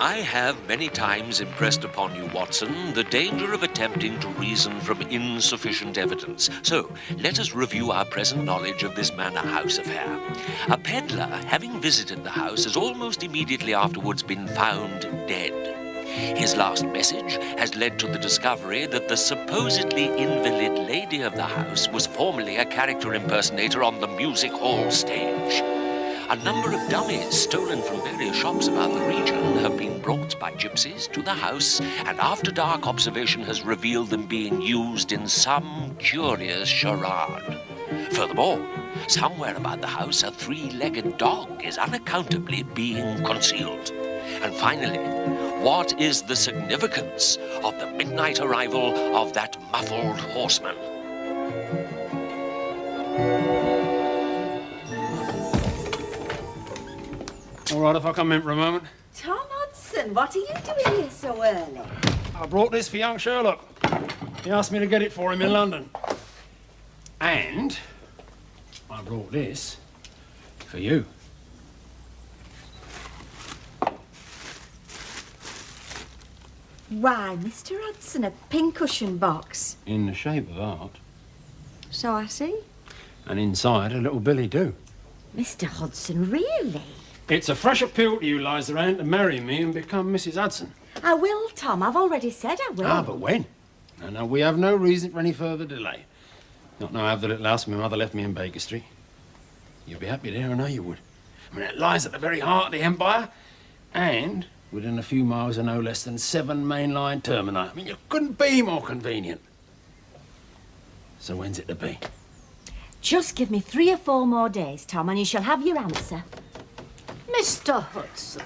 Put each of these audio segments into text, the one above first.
I have many times impressed upon you, Watson, the danger of attempting to reason from insufficient evidence. So, let us review our present knowledge of this Manor House affair. A peddler, having visited the house, has almost immediately afterwards been found dead. His last message has led to the discovery that the supposedly invalid lady of the house was formerly a character impersonator on the music hall stage. A number of dummies stolen from various shops about the region have been brought by gypsies to the house, and after-dark observation has revealed them being used in some curious charade. Furthermore, somewhere about the house a three-legged dog is unaccountably being concealed. And finally, what is the significance of the midnight arrival of that muffled horseman? All right, if I come in for a moment. Tom Hudson, what are you doing here so early? I brought this for young Sherlock. He asked me to get it for him in London. And I brought this for you. Why, Mr. Hudson, a pincushion box. In the shape of art. So I see. And inside a little billy do. Mr. Hudson, really? It's a fresh appeal to you, Liza Ann, to marry me and become Mrs. Hudson. I will, Tom. I've already said I will. Ah, but when? No, we have no reason for any further delay. Not now I have the little house my mother left me in Baker Street. You'd be happy there, I know you would. I mean, it lies at the very heart of the empire, and within a few miles of no less than 7 mainline termini. I mean, you couldn't be more convenient. So when's it to be? Just give me 3 or 4 more days, Tom, and you shall have your answer. Mr. Hudson,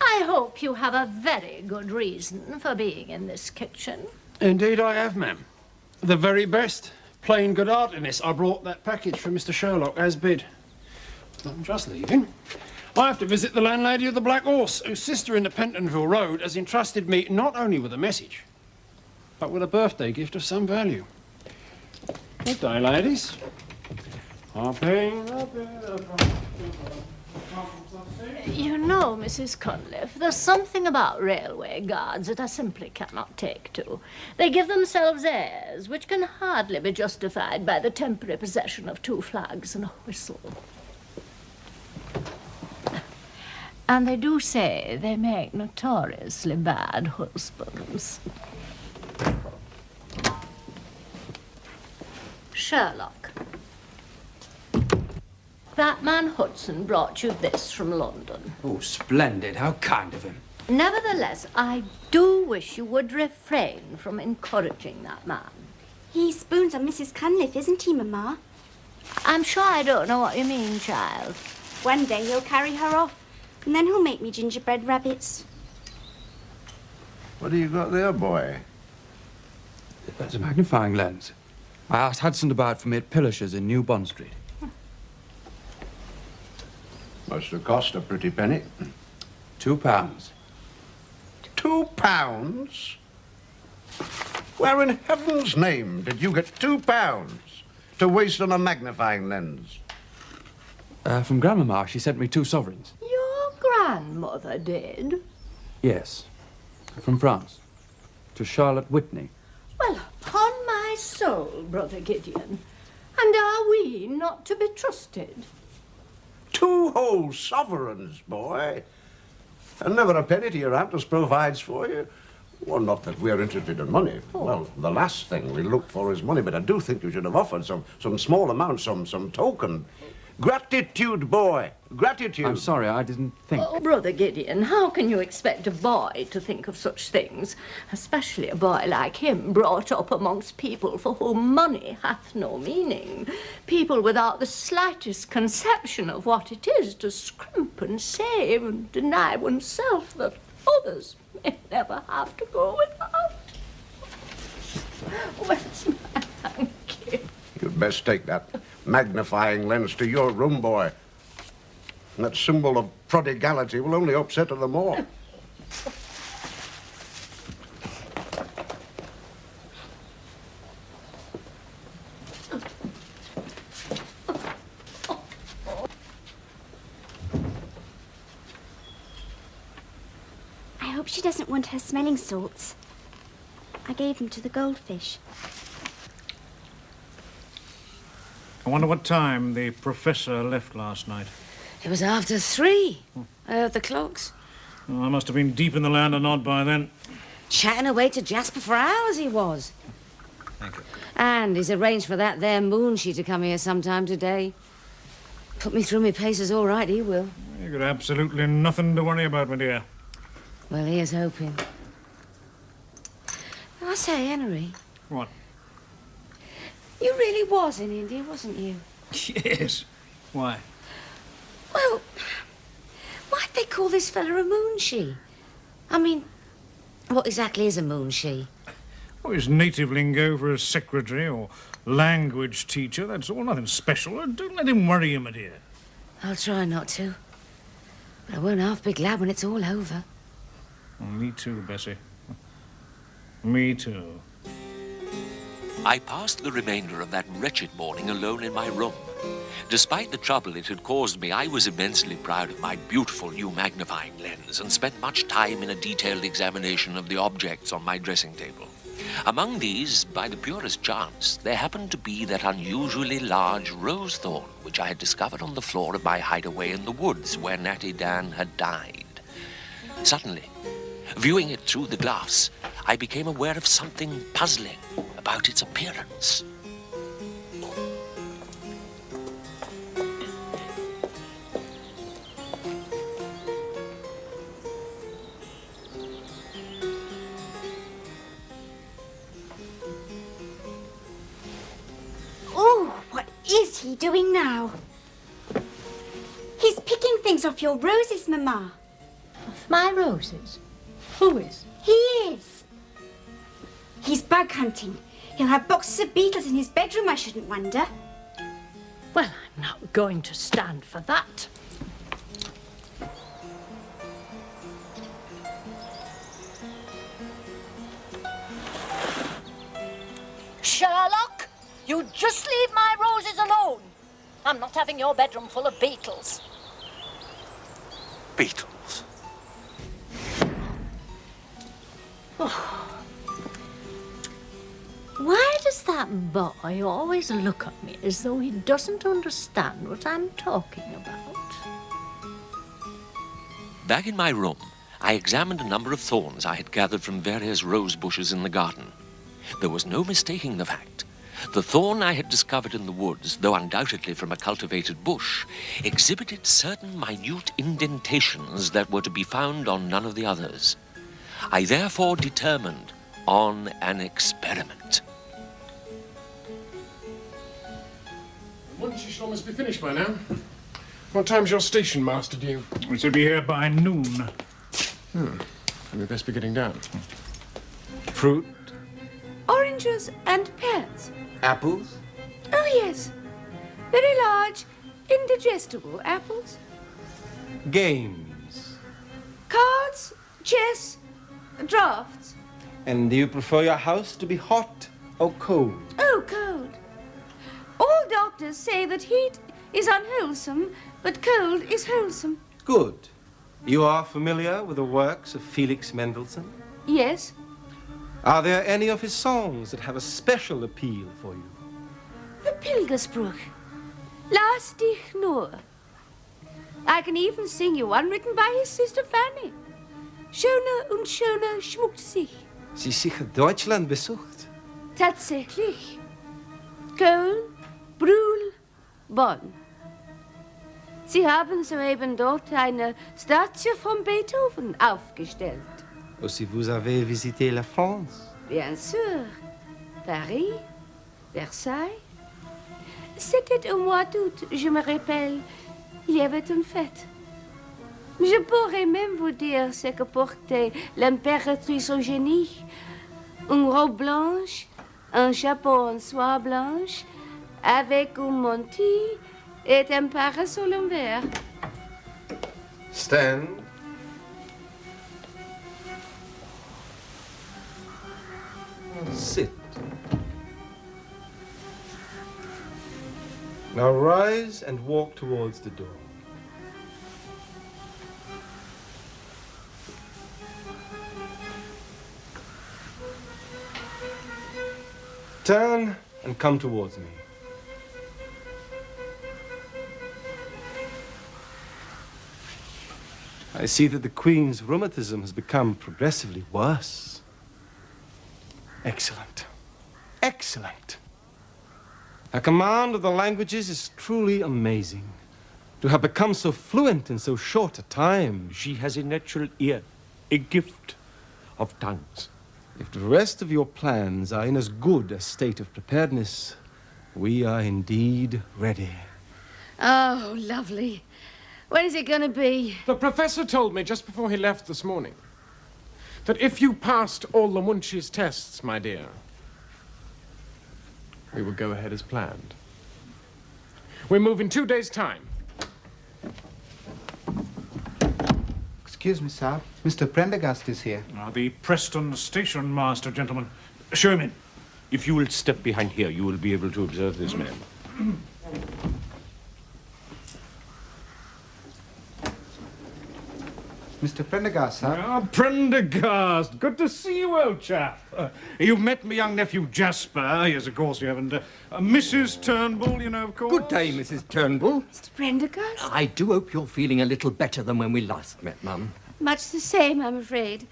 I hope you have a very good reason for being in this kitchen. Indeed I have, ma'am. The very best. Plain good heartedness. I brought that package from Mr. Sherlock as bid. I'm just leaving. I have to visit the landlady of the Black Horse, whose sister in the Pentonville Road has entrusted me not only with a message, but with a birthday gift of some value. Good day, ladies. You know, Mrs. Cunliffe, there's something about railway guards that I simply cannot take to. They give themselves airs which can hardly be justified by the temporary possession of 2 flags and a whistle. And they do say they make notoriously bad husbands. Sherlock, that man Hudson brought you this from London. Oh, splendid. How kind of him. Nevertheless, I do wish you would refrain from encouraging that man. He spoons on Mrs. Cunliffe, isn't he, Mamma? I'm sure I don't know what you mean, child. One day he'll carry her off, and then he'll make me gingerbread rabbits. What do you got there, boy? That's a magnifying lens. I asked Hudson to buy it for me at Pillisher's in New Bond Street. Must have cost a pretty penny. £2. £2? Where in heaven's name did you get £2 to waste on a magnifying lens? From Grandmama. She sent me 2 sovereigns. Your grandmother did? Yes. From France. To Charlotte Whitney. Well, upon my soul, Brother Gideon. And are we not to be trusted? 2 whole sovereigns, boy. And never a penny to your aunt as provides for you. Well, not that we're interested in money. Oh. Well, the last thing we look for is money, but I do think you should have offered some small amount, some token. Gratitude, boy. Gratitude. I'm sorry, I didn't think. Oh, Brother Gideon, how can you expect a boy to think of such things? Especially a boy like him, brought up amongst people for whom money hath no meaning. People without the slightest conception of what it is to scrimp and save and deny oneself that others may never have to go without. Where's my hanky? You'd best take that magnifying lens to your room, boy. And that symbol of prodigality will only upset her the more. hope she doesn't want her smelling salts. I gave them to the goldfish. I wonder what time the professor left last night. It was after 3. I heard the clocks. Oh, I must have been deep in the land or not by then. Chatting away to Jasper for hours he was. Thank you. And he's arranged for that there Moonshee to come here sometime today. Put me through my paces all right, he will. You've got absolutely nothing to worry about, my dear. Well, here's hoping. I say, Henry. What? You really was in India, wasn't you? Yes. Why? Well, why'd they call this fella a Moonshee? I mean, what exactly is a Moonshee? Oh, it's native lingo for a secretary or language teacher. That's all, nothing special. Don't let him worry you, my dear. I'll try not to. But I won't half be glad when it's all over. Oh, me too, Bessie. Me too. I passed the remainder of that wretched morning alone in my room. Despite the trouble it had caused me, I was immensely proud of my beautiful new magnifying lens and spent much time in a detailed examination of the objects on my dressing table. Among these, by the purest chance, there happened to be that unusually large rose thorn which I had discovered on the floor of my hideaway in the woods where Natty Dan had died. Suddenly, viewing it through the glass, I became aware of something puzzling about its appearance. Oh, what is he doing now? He's picking things off your roses, Mama. Off my roses? Who is? He is. He's bug hunting. He'll have boxes of beetles in his bedroom, I shouldn't wonder. Well, I'm not going to stand for that. Sherlock, you just leave my roses alone. I'm not having your bedroom full of beetles. Beetles. Why does that boy always look at me as though he doesn't understand what I'm talking about? Back in my room, I examined a number of thorns I had gathered from various rose bushes in the garden. There was no mistaking the fact. The thorn I had discovered in the woods, though undoubtedly from a cultivated bush, exhibited certain minute indentations that were to be found on none of the others. I therefore determined on an experiment. Munchie must be finished by now. What time's your station master due? We should be here by noon. We best be getting down. Fruit, Oranges and pears. apples, Oh, yes. Very large, indigestible apples. games. Cards, chess, drafts. And do you prefer your house to be hot or cold? Oh, cold. All doctors say that heat is unwholesome, but cold is wholesome. Good. You are familiar with the works of Felix Mendelssohn? Yes. Are there any of his songs that have a special appeal for you? The Pilgerspruch. Lass dich nur. I can even sing you one written by his sister Fanny. Schöner und schöner schmuckt sich. Sie sicher Deutschland besucht. Tatsächlich. Köln, Brühl, Bonn. Sie haben soeben dort eine Statue von Beethoven aufgestellt. Aussi vous avez visité la France? Bien sûr. Paris, Versailles. C'était au mois d'août, je me rappelle. Il y avait une fête. Je pourrais même vous dire ce que portait l'impératrice Eugénie. Une robe blanche, un chapeau en soie blanche, avec un manteau et un parasol en verre. Stand. Sit. Now rise and walk towards the door. Turn and come towards me. I see that the Queen's rheumatism has become progressively worse. Excellent. Excellent. Her command of the languages is truly amazing. To have become so fluent in so short a time. She has a natural ear, a gift of tongues. If the rest of your plans are in as good a state of preparedness, we are indeed ready. Oh, lovely. When is it going to be? The professor told me just before he left this morning that if you passed all the Munchi's tests, my dear, we will go ahead as planned. We move in 2 days' time. Excuse me, sir. Mr. Prendergast is here. The Preston station master, gentlemen. Show him in. If you will step behind here, you will be able to observe this man. Mr. Prendergast, sir. Ah, Prendergast. Good to see you, old chap. You've met my young nephew, Jasper. Yes, of course you haven't. Mrs. Turnbull, you know, of course. Good day, Mrs. Turnbull. Mr. Prendergast? I do hope you're feeling a little better than when we last met, Mum. Much the same, I'm afraid.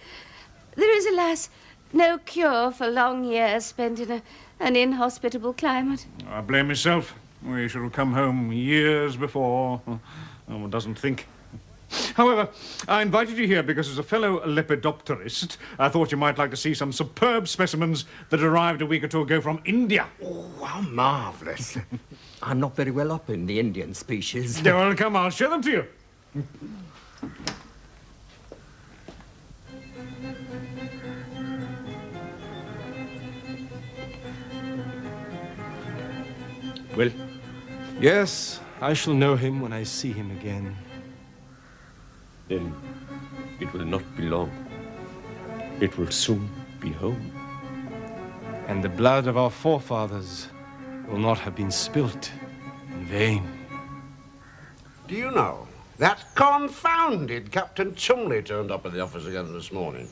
There is, alas, no cure for long years spent in an inhospitable climate. I blame myself. We should have come home years before. One doesn't think. However, I invited you here because as a fellow lepidopterist, I thought you might like to see some superb specimens that arrived a week or two ago from India. Oh, how marvellous. I'm not very well up in the Indian species. Well, come, I'll show them to you. Well? Yes, I shall know him when I see him again. Then it will not be long. It will soon be home. And the blood of our forefathers will not have been spilt in vain. Do you know, that confounded Captain Chumley turned up at the office again this morning.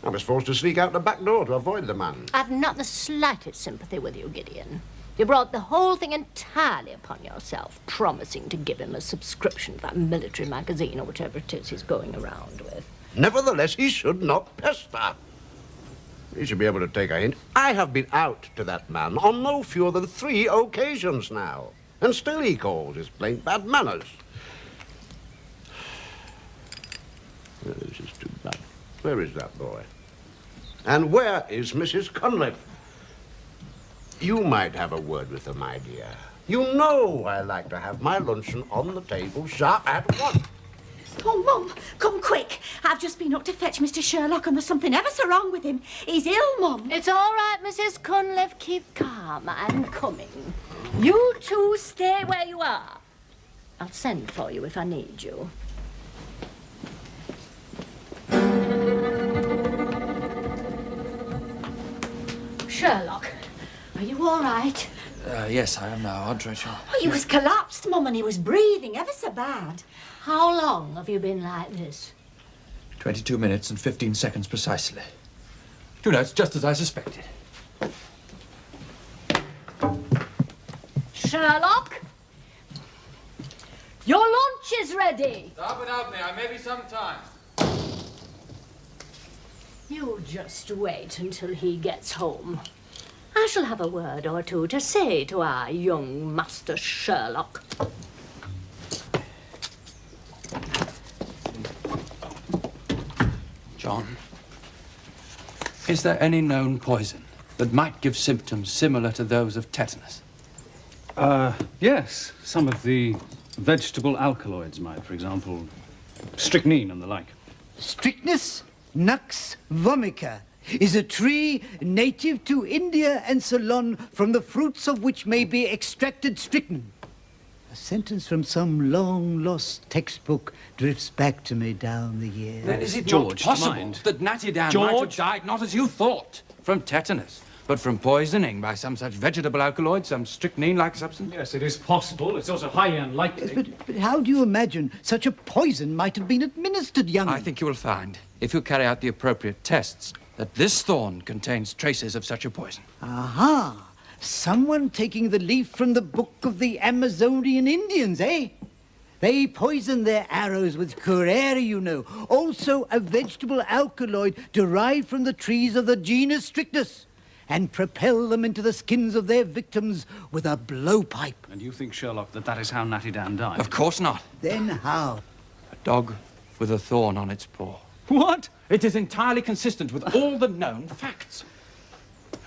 I was forced to sneak out the back door to avoid the man. I've not the slightest sympathy with you, Gideon. You brought the whole thing entirely upon yourself, promising to give him a subscription to that military magazine or whatever it is he's going around with. Nevertheless, he should not pester. He should be able to take a hint. I have been out to that man on no fewer than 3 occasions now, and still he calls his plain bad manners. Well, this is too bad. Where is that boy? And where is Mrs. Cunliffe? You might have a word with her, my dear. You know I like to have my luncheon on the table sharp at 1. Oh, Mum, come quick. I've just been up to fetch Mr. Sherlock and there's something ever so wrong with him. He's ill, Mum. It's all right, Mrs. Cunliffe. Keep calm. I'm coming. You two stay where you are. I'll send for you if I need you. Sherlock, are you all right? Yes, I am now, Aunt Rachel. Oh, he was collapsed, Mum, and he was breathing ever so bad. How long have you been like this? 22 minutes and 15 seconds precisely. You know, it's just as I suspected. Sherlock? Your lunch is ready. Stop without me. I may be some time. You just wait until he gets home. I shall have a word or two to say to our young Master Sherlock. John, is there any known poison that might give symptoms similar to those of tetanus? Yes. Some of the vegetable alkaloids might, for example, strychnine and the like. Strychnus nux vomica is a tree native to India and Ceylon, from the fruits of which may be extracted strychnine. A sentence from some long-lost textbook drifts back to me down the years. Then is it George, not possible mind. that Natty Dan might have died not as you thought, from tetanus, but from poisoning by some such vegetable alkaloid, some strychnine-like substance? Yes, it is possible. It's also highly unlikely. Yes, but how do you imagine such a poison might have been administered, young? I think you will find, if you carry out the appropriate tests, that this thorn contains traces of such a poison. Aha! Someone taking the leaf from the book of the Amazonian Indians, eh? They poison their arrows with curare, you know. Also a vegetable alkaloid derived from the trees of the genus Strychnus, and propel them into the skins of their victims with a blowpipe. And you think, Sherlock, that that is how Natty Dan died? Of course not. Then how? A dog with a thorn on its paw. What? It is entirely consistent with all the known facts.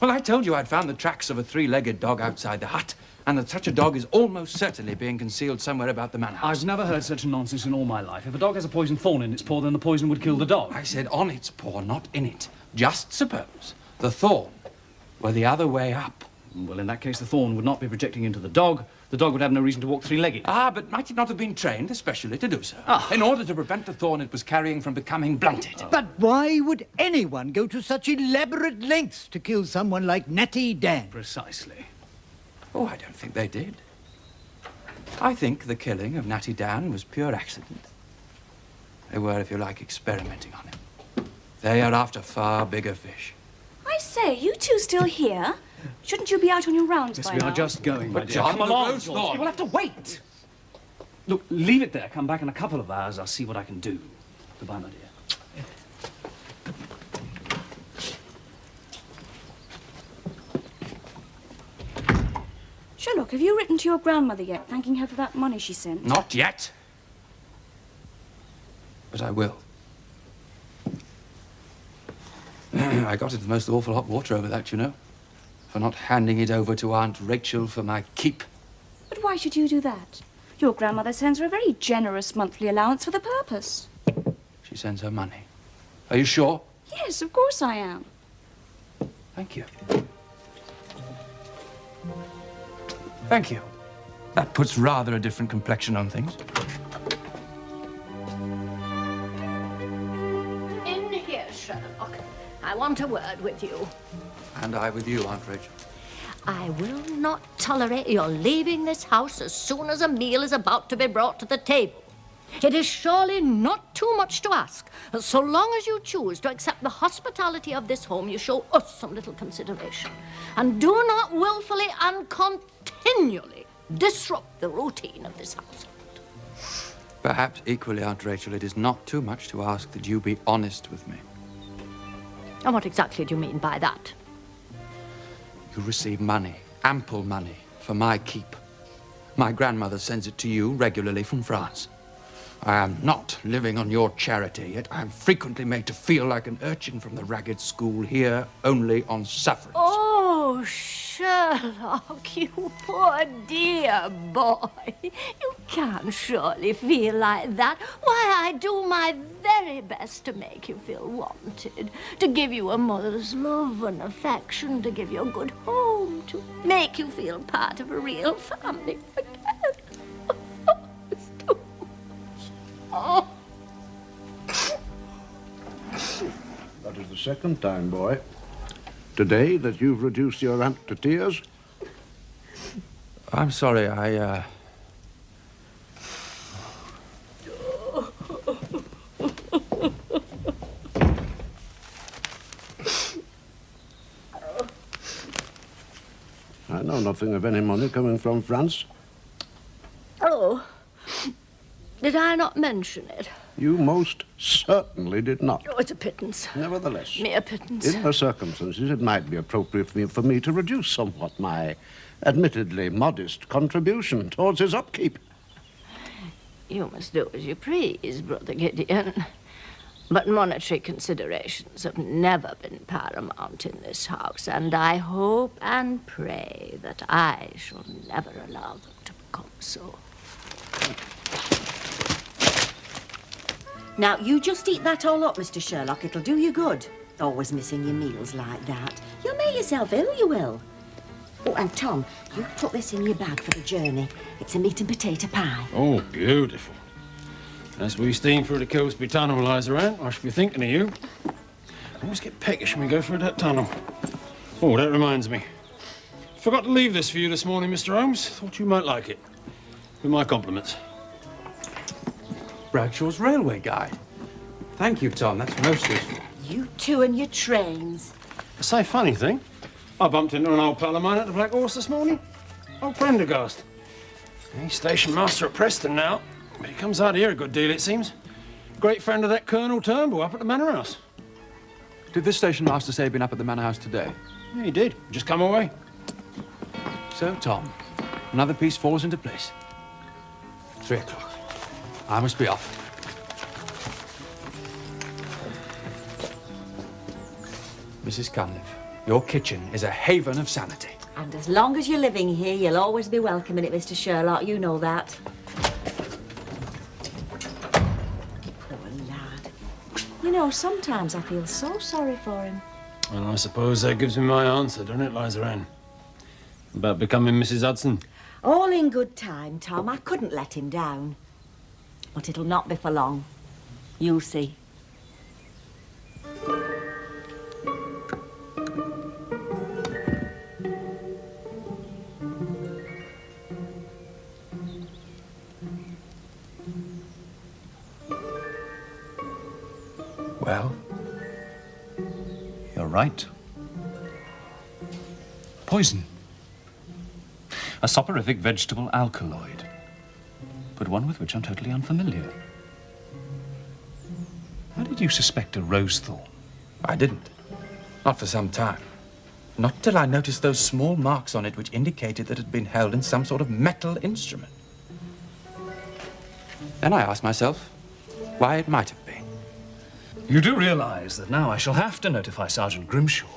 Well, I told you I'd found the tracks of a three-legged dog outside the hut, and that such a dog is almost certainly being concealed somewhere about the manor house. I've never heard such nonsense in all my life. If a dog has a poisoned thorn in its paw, then the poison would kill the dog. I said on its paw, not in it. Just suppose the thorn were the other way up. Well, in that case, the thorn would not be projecting into the dog. The dog would have no reason to walk three-legged. Ah, but might it not have been trained especially to do so? In order to prevent the thorn it was carrying from becoming blunted. But why would anyone go to such elaborate lengths to kill someone like Natty Dan? Precisely. Oh, I don't think they did. I think the killing of Natty Dan was pure accident. They were, if you like, experimenting on him. They are after far bigger fish. I say, you two still here? Shouldn't you be out on your rounds Yes, by we now? are just going, my But dear. John, Come the along, rose George. thorn. You will have to wait. Look, leave it there. Come back in a couple of hours. I'll see what I can do. Goodbye, my dear. Sherlock, have you written to your grandmother yet, thanking her for that money she sent? Not yet. But I will. I got into the most awful hot water over that, you know. For not handing it over to Aunt Rachel for my keep. But why should you do that? Your grandmother sends her a very generous monthly allowance for the purpose. She sends her money. Are you sure? Yes, of course I am. Thank you. Thank you. That puts rather a different complexion on things. In here, Sherlock. I want a word with you. And I with you, Aunt Rachel. I will not tolerate your leaving this house as soon as a meal is about to be brought to the table. It is surely not too much to ask. So long as you choose to accept the hospitality of this home, you show us some little consideration. And do not willfully and continually disrupt the routine of this household. Perhaps equally, Aunt Rachel, it is not too much to ask that you be honest with me. And what exactly do you mean by that? You receive money, ample money, for my keep. My grandmother sends it to you regularly from France. I am not living on your charity, yet I am frequently made to feel like an urchin from the ragged school here only on sufferance. Oh, Sherlock, you poor dear boy. You can't surely feel like that. Why, I do my very best to make you feel wanted, to give you a mother's love and affection, to give you a good home, to make you feel part of a real family again. It's too much. That is the second time, boy, today that you've reduced your aunt to tears. I'm sorry, I know nothing of any money coming from France. Oh, did I not mention it? You most certainly did not. Oh, it's a pittance. Nevertheless, Mere pittance. in the circumstances, it might be appropriate for me to reduce somewhat my admittedly modest contribution towards his upkeep. You must do as you please, Brother Gideon. But monetary considerations have never been paramount in this house, and I hope and pray that I shall never allow them to become so. Now, you just eat that all up, Mr. Sherlock. It'll do you good. Always missing your meals like that. You'll make yourself ill, you will. Oh, and Tom, you put this in your bag for the journey. It's a meat and potato pie. Oh, beautiful. As we steam through the Kilsby Tunnel, Liza Ann, I should be thinking of you. I always get peckish when we go through that tunnel. Oh, that reminds me. Forgot to leave this for you this morning, Mr. Holmes. Thought you might like it. With my compliments. Bradshaw's Railway Guide. Thank you, Tom. That's most useful. You two and your trains. I say, funny thing, I bumped into an old pal of mine at the Black Horse this morning. Old Prendergast. He's station master at Preston now, but he comes out here a good deal, it seems. Great friend of that Colonel Turnbull up at the Manor House. Did this station master say he'd been up at the Manor House today? Yeah, he did. Just come away. So, Tom, another piece falls into place. 3 o'clock. I must be off. Mrs. Cunliffe, your kitchen is a haven of sanity. And as long as you're living here, you'll always be welcome in it, Mr. Sherlock. You know that. Poor lad. You know, sometimes I feel so sorry for him. Well, I suppose that gives me my answer, doesn't it, Liza Ann? About becoming Mrs. Hudson. All in good time, Tom. I couldn't let him down. But it'll not be for long. You'll see. Well, you're right. Poison. A soporific vegetable alkaloid, but one with which I'm totally unfamiliar. How did you suspect a rose thorn? I didn't. Not for some time. Not till I noticed those small marks on it which indicated that it had been held in some sort of metal instrument. Then I asked myself why it might have been. You do realize that now I shall have to notify Sergeant Grimshaw.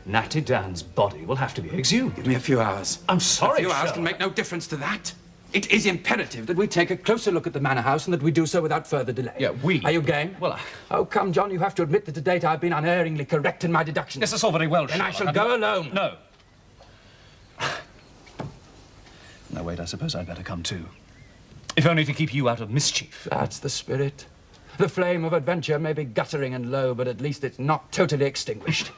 Natty Dan's body will have to be exhumed. Give me a few hours. I'm sorry, A few hours Sherlock. can make no difference to that. It is imperative that we take a closer look at the Manor House and that we do so without further delay. Yeah, we... Are you game? Well, Oh, come, John, you have to admit that to date I've been unerringly correct in my deductions. Yes, that's all very well, Then I Sherlock. shall go alone. No. No, wait, I suppose I'd better come too. If only to keep you out of mischief. That's the spirit. The flame of adventure may be guttering and low, but at least it's not totally extinguished.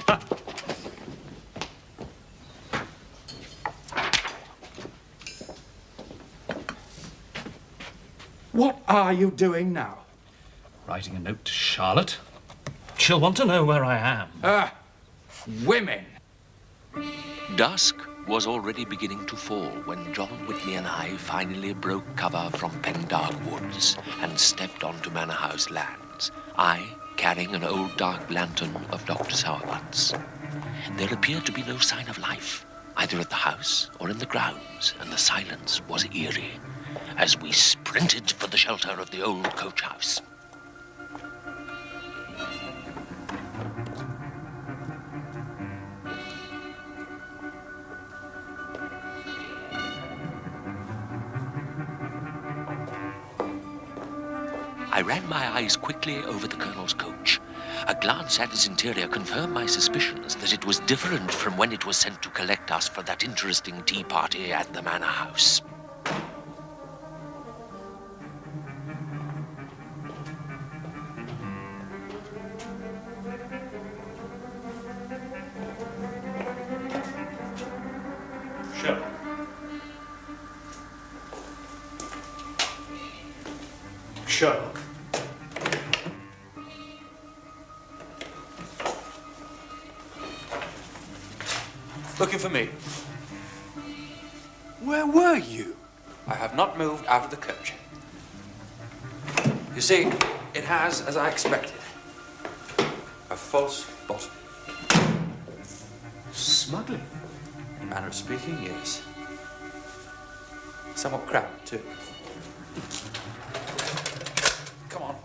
What are you doing now? Writing a note to Charlotte. She'll want to know where I am. Women. Dusk was already beginning to fall when John Whitney and I finally broke cover from Pendark Woods and stepped onto Manor House lands, I carrying an old dark lantern of Dr. Sowerbutt's. There appeared to be no sign of life, either at the house or in the grounds, and the silence was eerie as we sprinted for the shelter of the old coach house. I ran my eyes quickly over the Colonel's coach. A glance at its interior confirmed my suspicions that it was different from when it was sent to collect us for that interesting tea party at the Manor House. Sherlock. Sherlock. Looking for me. Where were you? I have not moved out of the coach. You see, it has, as I expected, a false bottom. Smuggling? In manner of speaking, yes. Somewhat cramped, too. Come on.